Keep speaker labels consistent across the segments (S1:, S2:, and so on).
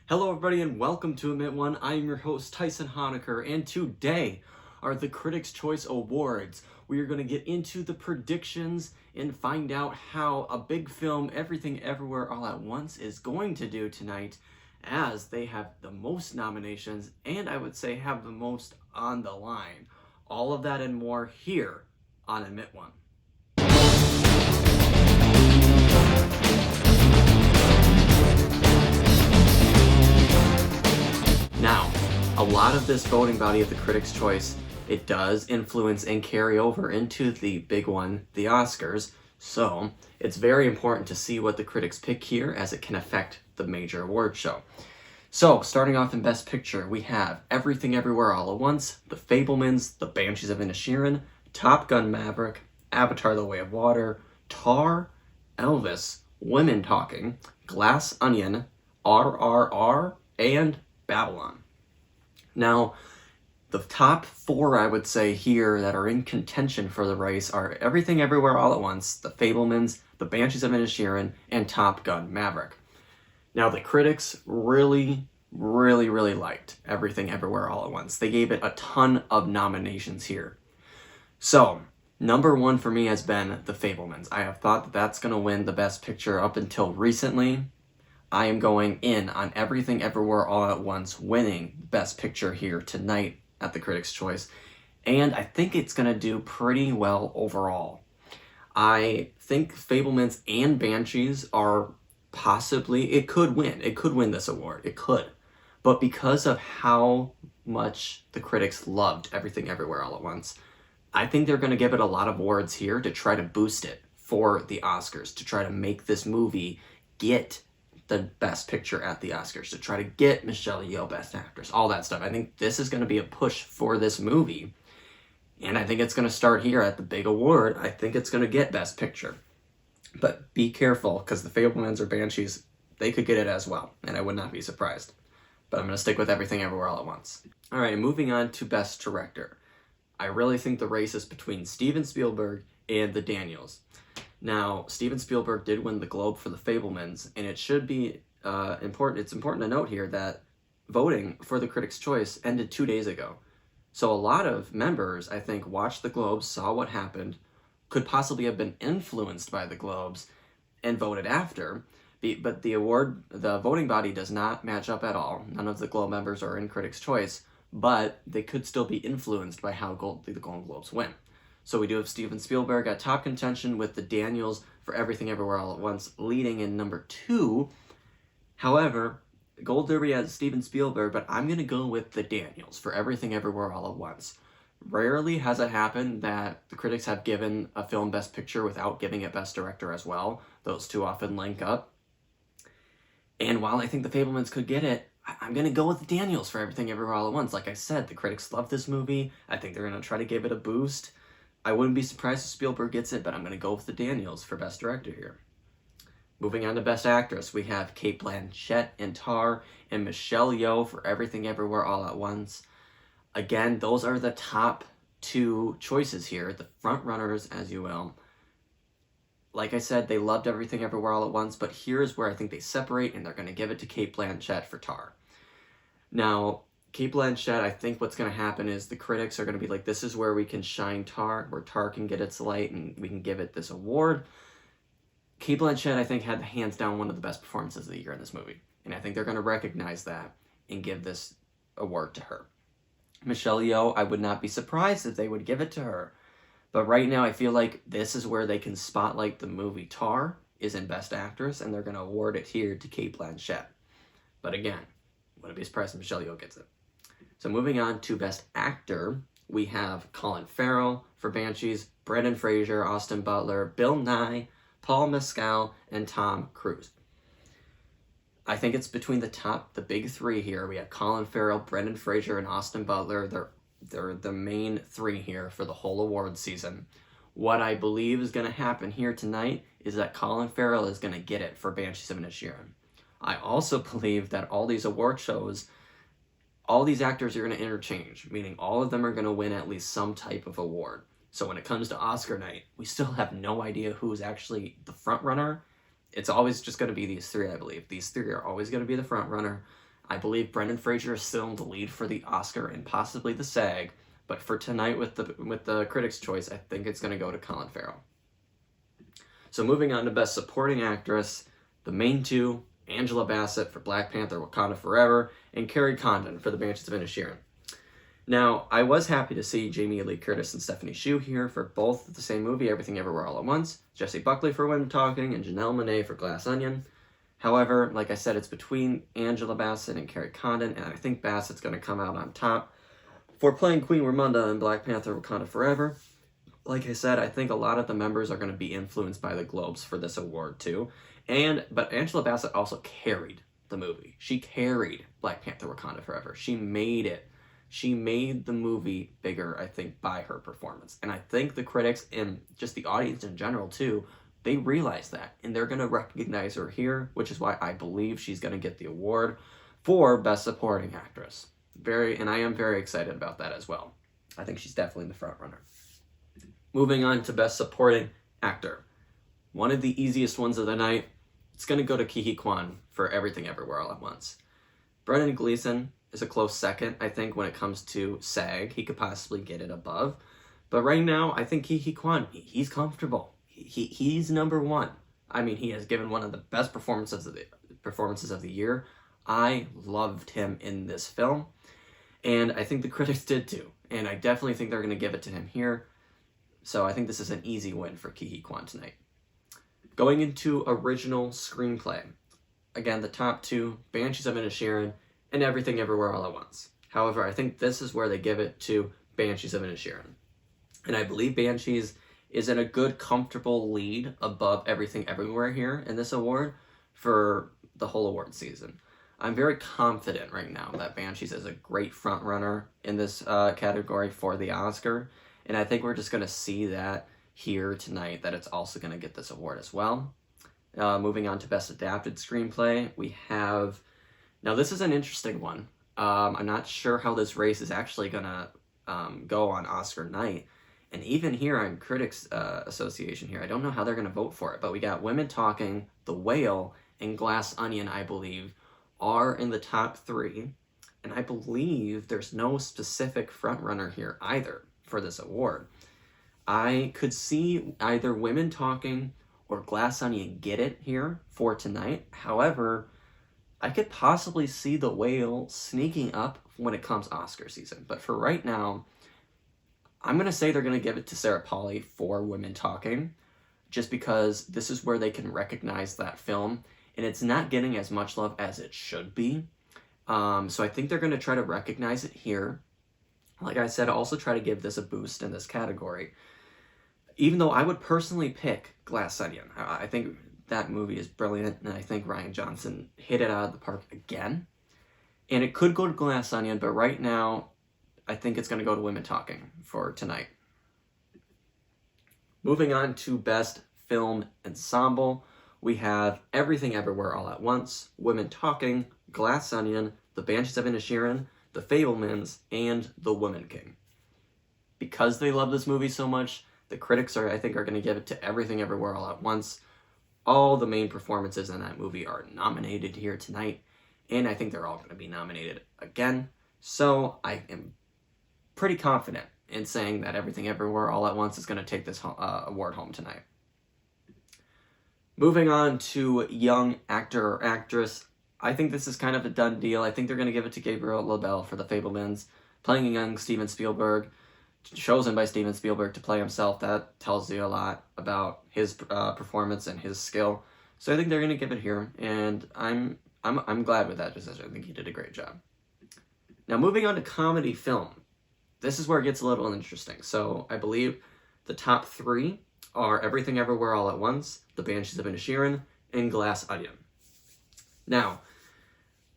S1: Hello everybody and welcome to Admit One. I am your host Tyson Honecker, and today are the Critics' Choice Awards. We are going to get into the predictions and find out how a big film, Everything Everywhere All at Once, is going to do tonight, as they have the most nominations and I would say have the most on the line. All of that and more here on Admit One. Now, a lot of this voting body of the Critics' Choice, it does influence and carry over into the big one, the Oscars, so it's very important to see what the critics pick here, as it can affect the major award show. So, starting off in Best Picture, we have Everything Everywhere All at Once, The Fabelmans, The Banshees of Inisherin, Top Gun Maverick, Avatar: The Way of Water, Tar, Elvis, Women Talking, Glass Onion, RRR, and Babylon. Now, the top four I would say here that are in contention for the race are Everything Everywhere All at Once, The Fabelmans, The Banshees of Inisherin, and Top Gun Maverick. Now, the critics really liked Everything Everywhere All at Once. They gave it a ton of nominations here. So, number one for me has been The Fabelmans. I have thought that that's going to win the Best Picture up until recently. I am going in on Everything Everywhere All at Once winning Best Picture here tonight at the Critics' Choice, and I think it's going to do pretty well overall. I think Fabelmans and Banshees are possibly, it could win this award, it could, but because of how much the critics loved Everything Everywhere All at Once, I think they're going to give it a lot of awards here to try to boost it for the Oscars, to try to make this movie get the Best Picture at the Oscars, to try to get Michelle Yeoh Best Actress, all that stuff. I think this is going to be a push for this movie, and I think it's going to start here at the big award. I think it's going to get Best Picture. But be careful, because the Fabelmans or Banshees, they could get it as well, and I would not be surprised. But I'm going to stick with Everything Everywhere All at Once. All right, moving on to Best Director. I really think the race is between Steven Spielberg and the Daniels. Now, Steven Spielberg did win the Globe for The Fabelmans, and it should be important. It's important to note here that voting for the Critics' Choice ended 2 days ago. So a lot of members, I think, watched the Globes, saw what happened, could possibly have been influenced by the Globes, and voted after. But the voting body does not match up at all. None of the Globe members are in Critics' Choice, but they could still be influenced by how the Golden Globes win. So we do have Steven Spielberg at top contention, with the Daniels for Everything Everywhere All at Once leading in number 2. However, Gold Derby has Steven Spielberg, but I'm going to go with the Daniels for Everything Everywhere All at Once. Rarely has it happened that the critics have given a film Best Picture without giving it Best Director as well. Those two often link up. And while I think the Fabelmans could get it, I'm going to go with the Daniels for Everything Everywhere All at Once. Like I said, the critics love this movie. I think they're going to try to give it a boost. I wouldn't be surprised if Spielberg gets it, but I'm going to go with the Daniels for Best Director here. Moving on to Best Actress, we have Cate Blanchett in Tar and Michelle Yeoh for Everything Everywhere All at Once. Again, those are the top two choices here, the front runners, as you will. Like I said, they loved Everything Everywhere All at Once, but here's where I think they separate, and they're going to give it to Cate Blanchett for Tar. Now, Cate Blanchett, I think what's going to happen is the critics are going to be like, this is where we can shine Tar, where Tar can get its light, and we can give it this award. Cate Blanchett, I think, had hands down one of the best performances of the year in this movie, and I think they're going to recognize that and give this award to her. Michelle Yeoh, I would not be surprised if they would give it to her, but right now I feel like this is where they can spotlight the movie. Tar is in Best Actress, and they're going to award it here to Cate Blanchett. But again, wouldn't be surprised if Michelle Yeoh gets it. So moving on to Best Actor, we have Colin Farrell for Banshees, Brendan Fraser, Austin Butler, Bill Nye, Paul Mescal, and Tom Cruise. I think it's between the big three here. We have Colin Farrell, Brendan Fraser, and Austin Butler. They're the main three here for the whole award season. What I believe is going to happen here tonight is that Colin Farrell is going to get it for Banshees of Inisherin. I also believe that all these award shows, all these actors are going to interchange, meaning all of them are going to win at least some type of award. So when it comes to Oscar night, we still have no idea who's actually the front runner. It's always just going to be these three, I believe. These three are always going to be the front runner. I believe Brendan Fraser is still in the lead for the Oscar and possibly the SAG, but for tonight with the Critics' Choice, I think it's going to go to Colin Farrell. So moving on to Best Supporting Actress, the main two, Angela Bassett for Black Panther Wakanda Forever, and Carrie Condon for The Banshees of Inisherin. Now, I was happy to see Jamie Lee Curtis and Stephanie Hsu here for both the same movie, Everything Everywhere All at Once, Jessie Buckley for Women Talking, and Janelle Monáe for Glass Onion. However, like I said, it's between Angela Bassett and Carrie Condon, and I think Bassett's going to come out on top for playing Queen Ramonda in Black Panther Wakanda Forever. Like I said, I think a lot of the members are going to be influenced by the Globes for this award too. But Angela Bassett also carried the movie. She carried Black Panther Wakanda Forever. She made it. She made the movie bigger, I think, by her performance. And I think the critics and just the audience in general too, they realize that. And they're going to recognize her here, which is why I believe she's going to get the award for Best Supporting Actress. And I am very excited about that as well. I think she's definitely the front runner. Moving on to Best Supporting Actor. One of the easiest ones of the night, it's going to go to Ke Huy Quan for Everything Everywhere All at Once. Brendan Gleeson is a close second, I think, when it comes to SAG. He could possibly get it above. But right now, I think Ke Huy Quan, he's comfortable. He's number one. I mean, he has given one of the best performances of the year. I loved him in this film. And I think the critics did too. And I definitely think they're going to give it to him here. So I think this is an easy win for Ke Huy Quan tonight. Going into original screenplay. Again, the top two, Banshees of Inisherin and Everything Everywhere All at Once. However, I think this is where they give it to Banshees of Inisherin. And I believe Banshees is in a good, comfortable lead above Everything Everywhere here in this award for the whole award season. I'm very confident right now that Banshees is a great front runner in this category for the Oscar. And I think we're just going to see that here tonight, that it's also going to get this award as well. Moving on to Best Adapted Screenplay, we have... Now, this is an interesting one. I'm not sure how this race is actually going to go on Oscar night. And even here on Critics Association here, I don't know how they're going to vote for it. But we got Women Talking, The Whale, and Glass Onion, I believe, are in the top three. And I believe there's no specific frontrunner here either for this award. I could see either Women Talking or Glass Onion get it here for tonight. However, I could possibly see The Whale sneaking up when it comes Oscar season. But for right now, I'm going to say they're going to give it to Sarah Polley for Women Talking, just because this is where they can recognize that film, and it's not getting as much love as it should be. So I think they're going to try to recognize it here. Like I said, also try to give this a boost in this category. Even though I would personally pick Glass Onion. I think that movie is brilliant, and I think Rian Johnson hit it out of the park again. And it could go to Glass Onion, but right now, I think it's going to go to Women Talking for tonight. Moving on to Best Film Ensemble, we have Everything Everywhere All at Once, Women Talking, Glass Onion, The Banshees of Inisherin, The Fabelmans, and The Woman King. Because they love this movie so much, the critics I think are going to give it to Everything Everywhere All at Once. All the main performances in that movie are nominated here tonight, and I think they're all going to be nominated again. So I am pretty confident in saying that Everything Everywhere All at Once is going to take this award home tonight. Moving on to Young Actor or Actress, I think this is kind of a done deal. I think they're going to give it to Gabriel LaBelle for The Fabelmans, playing a young Steven Spielberg, chosen by Steven Spielberg to play himself. That tells you a lot about his performance and his skill. So I think they're going to give it here, and I'm glad with that decision. I think he did a great job. Now moving on to comedy film. This is where it gets a little interesting. So I believe the top three are Everything Everywhere All at Once, The Banshees of Inisherin, and Glass Onion. Now,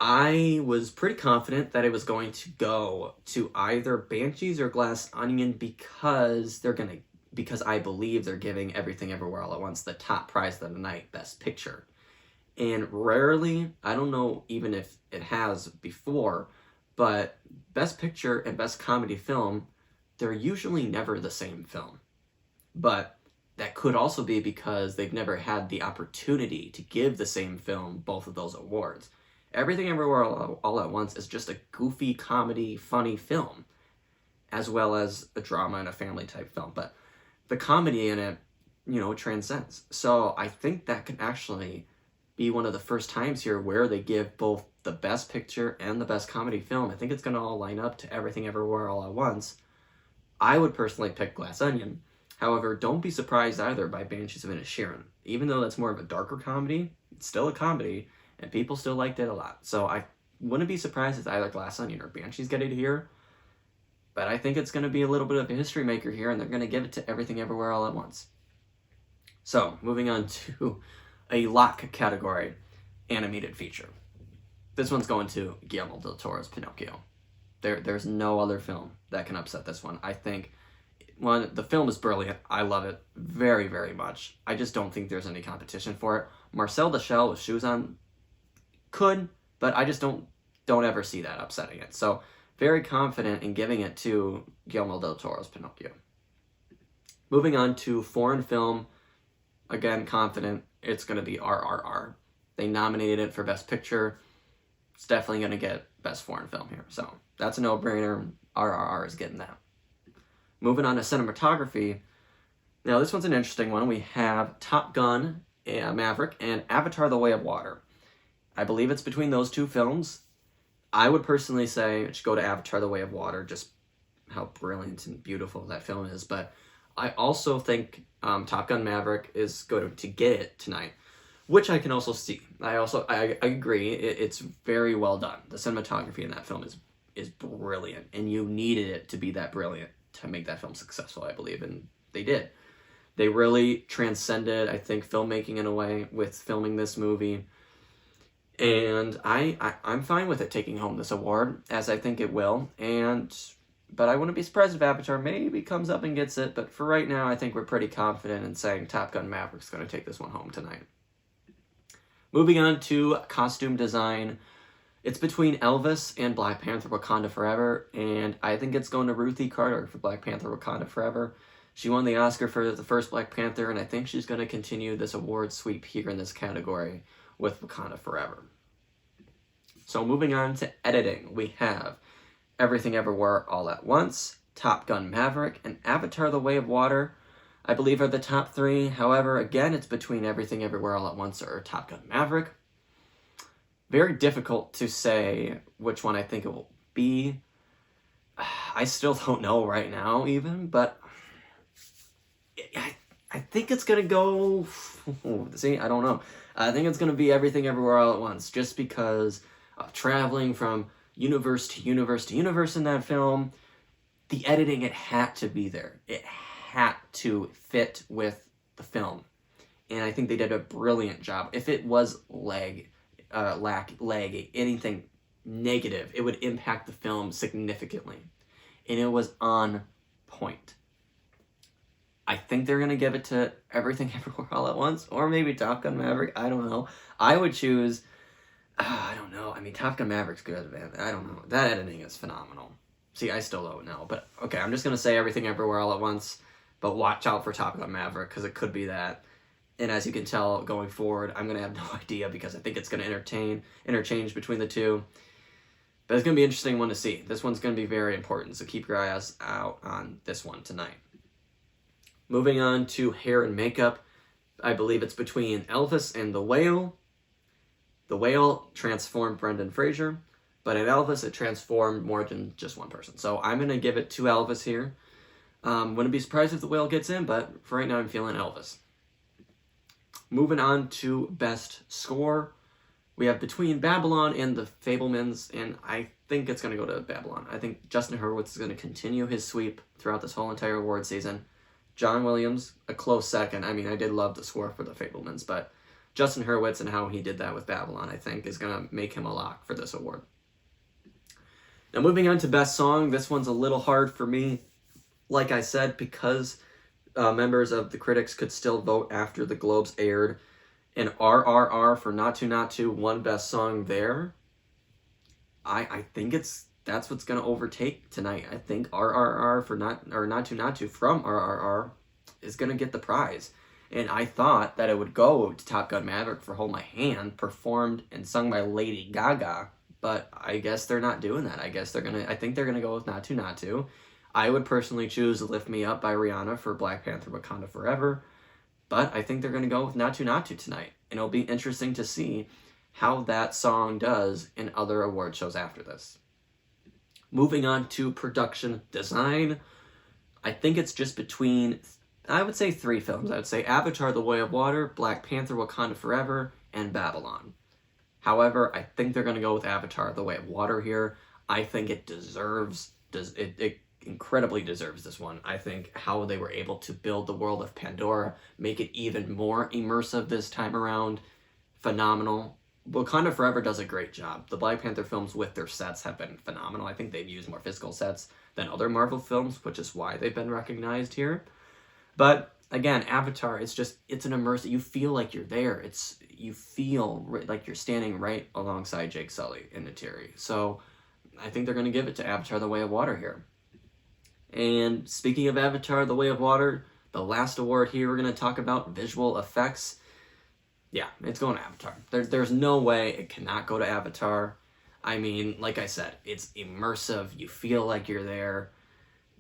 S1: I was pretty confident that it was going to go to either Banshees or Glass Onion because I believe they're giving Everything Everywhere All at Once the top prize of the night, Best Picture. And rarely, I don't know even if it has before, but Best Picture and Best Comedy Film, they're usually never the same film. But that could also be because they've never had the opportunity to give the same film both of those awards. Everything Everywhere All at Once is just a goofy comedy, funny film, as well as a drama and a family type film. But the comedy in it, transcends. So I think that could actually be one of the first times here where they give both the best picture and the best comedy film. I think it's going to all line up to Everything Everywhere All at Once. I would personally pick Glass Onion. However, don't be surprised either by Banshees of Inisherin. Even though that's more of a darker comedy, it's still a comedy, and people still liked it a lot. So I wouldn't be surprised if either Glass Onion or Banshees get it here. But I think it's going to be a little bit of a history maker here, and they're going to give it to Everything Everywhere All at Once. So, moving on to a lock category, animated feature. This one's going to Guillermo del Toro's Pinocchio. There's no other film that can upset this one. I think, the film is brilliant. I love it very, very much. I just don't think there's any competition for it. Marcel the Shell with Shoes On could, but I just don't ever see that upsetting it. So, very confident in giving it to Guillermo del Toro's Pinocchio. Moving on to foreign film, again, confident it's going to be RRR. They nominated it for Best Picture. It's definitely going to get Best Foreign Film here. So that's a no-brainer. RRR is getting that. Moving on to cinematography. Now, this one's an interesting one. We have Top Gun, Maverick, and Avatar: The Way of Water. I believe it's between those two films. I would personally say it should go to Avatar: The Way of Water, just how brilliant and beautiful that film is. But I also think Top Gun Maverick is going to get it tonight, which I can also see. I agree. It's very well done. The cinematography in that film is brilliant, and you needed it to be that brilliant to make that film successful, I believe, and they did. They really transcended, I think, filmmaking in a way with filming this movie. And I'm fine with it taking home this award, as I think it will. But I wouldn't be surprised if Avatar maybe comes up and gets it. But for right now, I think we're pretty confident in saying Top Gun Maverick's going to take this one home tonight. Moving on to costume design. It's between Elvis and Black Panther Wakanda Forever. And I think it's going to Ruthie Carter for Black Panther Wakanda Forever. She won the Oscar for the first Black Panther, and I think she's going to continue this award sweep here in this category with Wakanda Forever. So moving on to editing, we have Everything Everywhere All at Once, Top Gun Maverick, and Avatar: The Way of Water, I believe are the top three. However, again, it's between Everything Everywhere All at Once or Top Gun Maverick. Very difficult to say which one I think it will be. I still don't know right now even, but I think it's going to go... See, I don't know. I think it's going to be Everything Everywhere All at Once, just because of traveling from universe to universe to universe in that film. The editing, it had to be there. It had to fit with the film. And I think they did a brilliant job. If it was lag, anything negative, it would impact the film significantly. And it was on point. I think they're going to give it to Everything Everywhere All at Once, or maybe Top Gun Maverick. I don't know. I would choose... I don't know. I mean, Top Gun Maverick's good, man. I don't know. That editing is phenomenal. See, I still don't know. But, okay, I'm just going to say Everything Everywhere All at Once, but watch out for Top Gun Maverick, because it could be that. And as you can tell, going forward, I'm going to have no idea, because I think it's going to interchange between the two. But it's going to be an interesting one to see. This one's going to be very important, so keep your eyes out on this one tonight. Moving on to hair and makeup, I believe it's between Elvis and The Whale. The Whale transformed Brendan Fraser, but in Elvis, it transformed more than just one person. So I'm going to give it to Elvis here. Wouldn't be surprised if The Whale gets in, but for right now, I'm feeling Elvis. Moving on to Best Score, we have between Babylon and The Fabelmans, and I think it's going to go to Babylon. I think Justin Hurwitz is going to continue his sweep throughout this whole entire award season. John Williams, a close second. I mean, I did love the score for The Fabelmans, but Justin Hurwitz and how he did that with Babylon, I think, is going to make him a lock for this award. Now, moving on to Best Song, this one's a little hard for me. Like I said, because members of the Critics could still vote after the Globes aired, and RRR for Not To won Best Song there. I think that's what's going to overtake tonight. I think RRR for Not To from RRR is going to get the prize. And I thought that it would go to Top Gun Maverick for Hold My Hand, performed and sung by Lady Gaga, but I guess they're not doing that. I think they're gonna go with Not To Not To. I would personally choose Lift Me Up by Rihanna for Black Panther Wakanda Forever, but I think they're gonna go with Not To Not To tonight. And it'll be interesting to see how that song does in other award shows after this. Moving on to production design, I think it's just between, I would say 3 films. I would say Avatar: The Way of Water, Black Panther Wakanda Forever, and Babylon. However, I think they're going to go with Avatar: The Way of Water here. I think it incredibly deserves this one. I think how they were able to build the world of Pandora, make it even more immersive this time around, phenomenal. Wakanda Forever does a great job. The Black Panther films with their sets have been phenomenal. I think they've used more physical sets than other Marvel films, which is why they've been recognized here. But again, Avatar, it's an immersive, you feel like you're there. You feel like you're standing right alongside Jake Sully and Neytiri. So I think they're going to give it to Avatar: The Way of Water here. And speaking of Avatar: The Way of Water, the last award here we're going to talk about, visual effects. Yeah, it's going to Avatar. There's no way it cannot go to Avatar. I mean, like I said, it's immersive. You feel like you're there.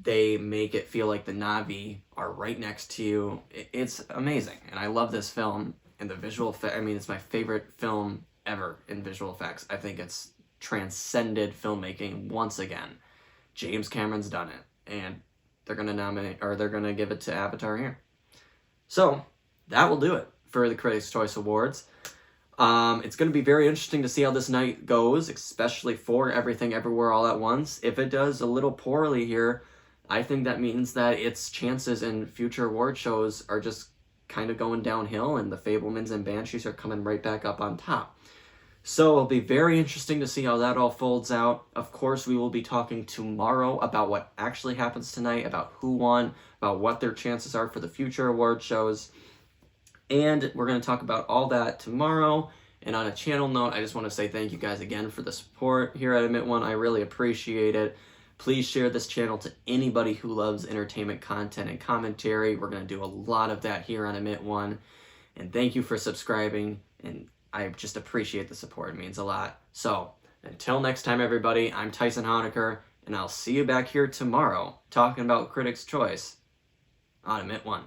S1: They make it feel like the Na'vi are right next to you. It's amazing. And I love this film. And the visual effect, I mean, it's my favorite film ever in visual effects. I think it's transcended filmmaking once again. James Cameron's done it. And they're going to give it to Avatar here. So, that will do it for the Critics' Choice Awards. It's going to be very interesting to see how this night goes, especially for Everything Everywhere All at Once. If it does a little poorly here, I think that means that its chances in future award shows are just kind of going downhill, and the Fabelmans and Banshees are coming right back up on top. So it'll be very interesting to see how that all folds out. Of course, we will be talking tomorrow about what actually happens tonight, about who won, about what their chances are for the future award shows. And we're going to talk about all that tomorrow. And on a channel note, I just want to say thank you guys again for the support here at Admit One. I really appreciate it. Please share this channel to anybody who loves entertainment content and commentary. We're going to do a lot of that here on Admit One. And thank you for subscribing. And I just appreciate the support. It means a lot. So until next time, everybody, I'm Tyson Honecker, and I'll see you back here tomorrow talking about Critics' Choice on Admit One.